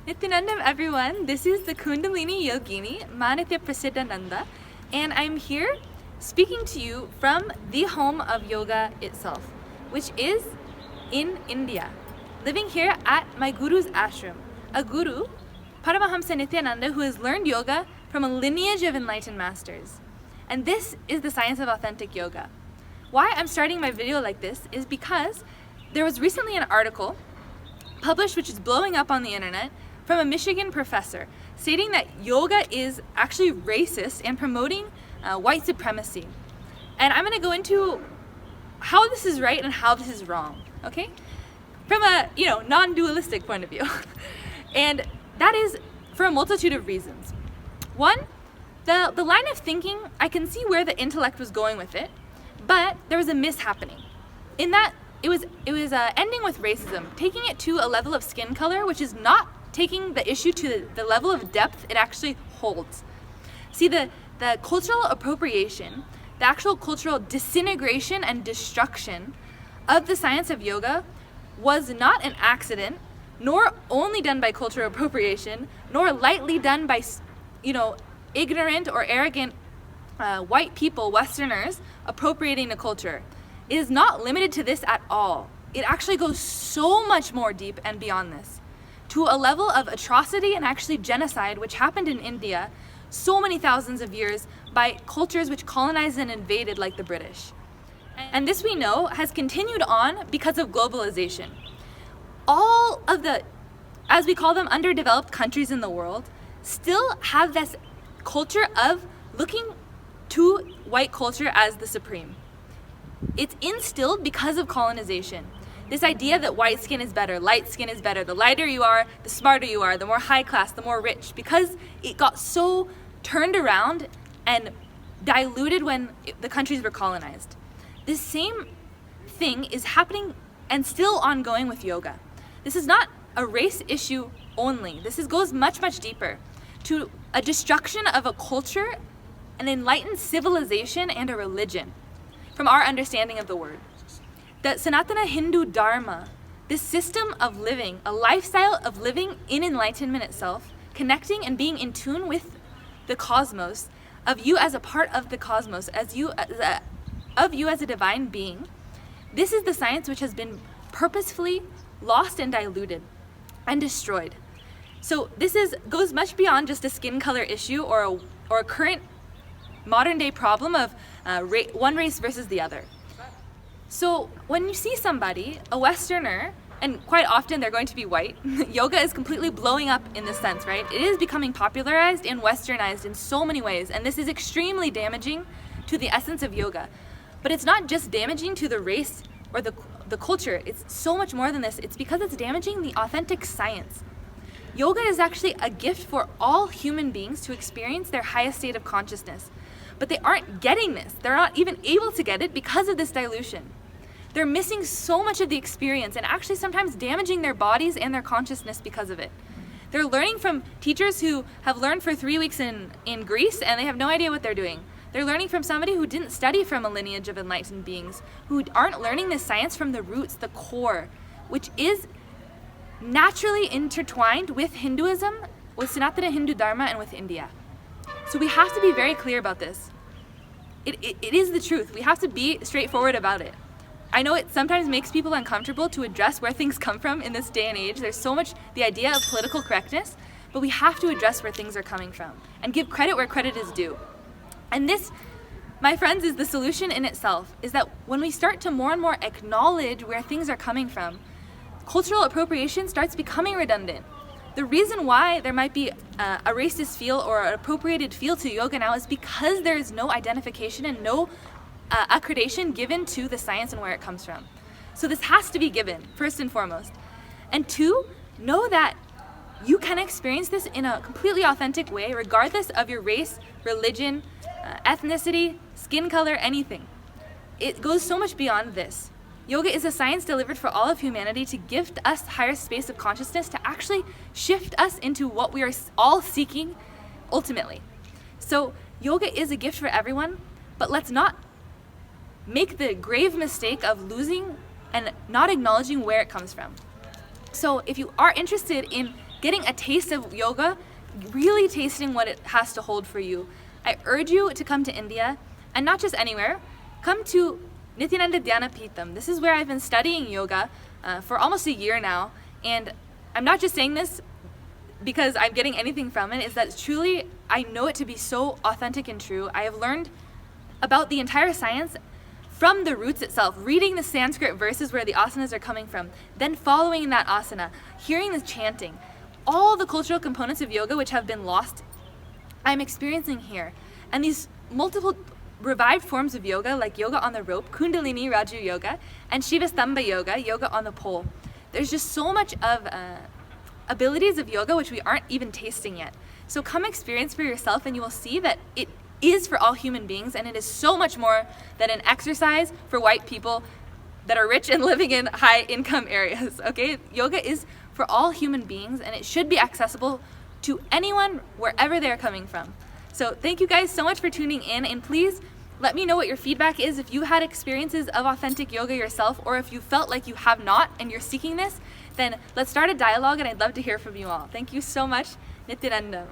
Nithyananda everyone, this is the Kundalini Yogini, Manitya Prasiddhananda, and I'm here speaking to you from the home of yoga itself, which is in India, living here at my guru's ashram, a guru, Paramahamsa Nithyananda, who has learned yoga from a lineage of enlightened masters. And this is the science of authentic yoga. Why I'm starting my video like this is because there was recently an article published which is blowing up on the internet from a Michigan professor stating that yoga is actually racist and promoting white supremacy. And I'm going to go into how this is right and how this is wrong, okay? From a, non-dualistic point of view. And that is for a multitude of reasons. One, the line of thinking, I can see where the intellect was going with it, but there was a mishappening. In that, it was ending with racism, taking it to a level of skin color, which is not taking the issue to the level of depth it actually holds. See, the cultural appropriation, the actual cultural disintegration and destruction of the science of yoga was not an accident, nor only done by cultural appropriation, nor lightly done by, ignorant or arrogant white people, Westerners, appropriating the culture. It is not limited to this at all. It actually goes so much more deep and beyond this, to a level of atrocity and actually genocide, which happened in India so many thousands of years by cultures which colonized and invaded like the British. And this, we know, has continued on because of globalization. All of the, as we call them, underdeveloped countries in the world still have this culture of looking to white culture as the supreme. It's instilled because of colonization. This idea that white skin is better, light skin is better, the lighter you are, the smarter you are, the more high class, the more rich, because it got so turned around and diluted when the countries were colonized. This same thing is happening and still ongoing with yoga. This is not a race issue only. This goes much, much deeper to a destruction of a culture, an enlightened civilization, and a religion from our understanding of the word. The Sanatana Hindu Dharma, this system of living, a lifestyle of living in enlightenment itself, connecting and being in tune with the cosmos, of you as a part of the cosmos, of you as a divine being, this is the science which has been purposefully lost and diluted and destroyed. So this goes much beyond just a skin color issue or a current modern day problem of one race versus the other. So when you see somebody, a Westerner, and quite often they're going to be white, yoga is completely blowing up in this sense, right? It is becoming popularized and westernized in so many ways, and this is extremely damaging to the essence of yoga. But it's not just damaging to the race or the culture, it's so much more than this. It's because it's damaging the authentic science. Yoga is actually a gift for all human beings to experience their highest state of consciousness. But they aren't getting this. They're not even able to get it because of this dilution. They're missing so much of the experience and actually sometimes damaging their bodies and their consciousness because of it. They're learning from teachers who have learned for 3 weeks in Greece and they have no idea what they're doing. They're learning from somebody who didn't study from a lineage of enlightened beings, who aren't learning this science from the roots, the core, which is naturally intertwined with Hinduism, with Sanatana Hindu Dharma, and with India. So we have to be very clear about this. It is the truth. We have to be straightforward about it. I know it sometimes makes people uncomfortable to address where things come from in this day and age. There's so much the idea of political correctness, but we have to address where things are coming from and give credit where credit is due. And this, my friends, is the solution in itself, is that when we start to more and more acknowledge where things are coming from, cultural appropriation starts becoming redundant. The reason why there might be a racist feel or an appropriated feel to yoga now is because there is no identification and no accreditation given to the science and where it comes from. So this has to be given, first and foremost. And two, know that you can experience this in a completely authentic way, regardless of your race, religion, ethnicity, skin color, anything. It goes so much beyond this. Yoga is a science delivered for all of humanity to gift us higher space of consciousness, to actually shift us into what we are all seeking ultimately. So yoga is a gift for everyone, but let's not make the grave mistake of losing and not acknowledging where it comes from. So if you are interested in getting a taste of yoga, really tasting what it has to hold for you. I urge you to come to India, and not just anywhere. Come to Nithyananda Dhyanapitham. This is where I've been studying yoga for almost a year now, and I'm not just saying this because I'm getting anything from it, is that truly I know it to be so authentic and true. I have learned about the entire science from the roots itself, reading the Sanskrit verses where the asanas are coming from, then following that asana, hearing the chanting. All the cultural components of yoga which have been lost, I'm experiencing here. And these multiple revived forms of yoga, like yoga on the rope, Kundalini Raju Yoga, and Shivastamba Yoga, yoga on the pole. There's just so much of abilities of yoga which we aren't even tasting yet. So come experience for yourself, and you will see that it is for all human beings, and it is so much more than an exercise for white people that are rich and living in high income areas, okay? Yoga is for all human beings, and it should be accessible to anyone wherever they're coming from. So thank you guys so much for tuning in, and please let me know what your feedback is if you had experiences of authentic yoga yourself, or if you felt like you have not and you're seeking this, then let's start a dialogue, and I'd love to hear from you all. Thank you so much. Nithyananda.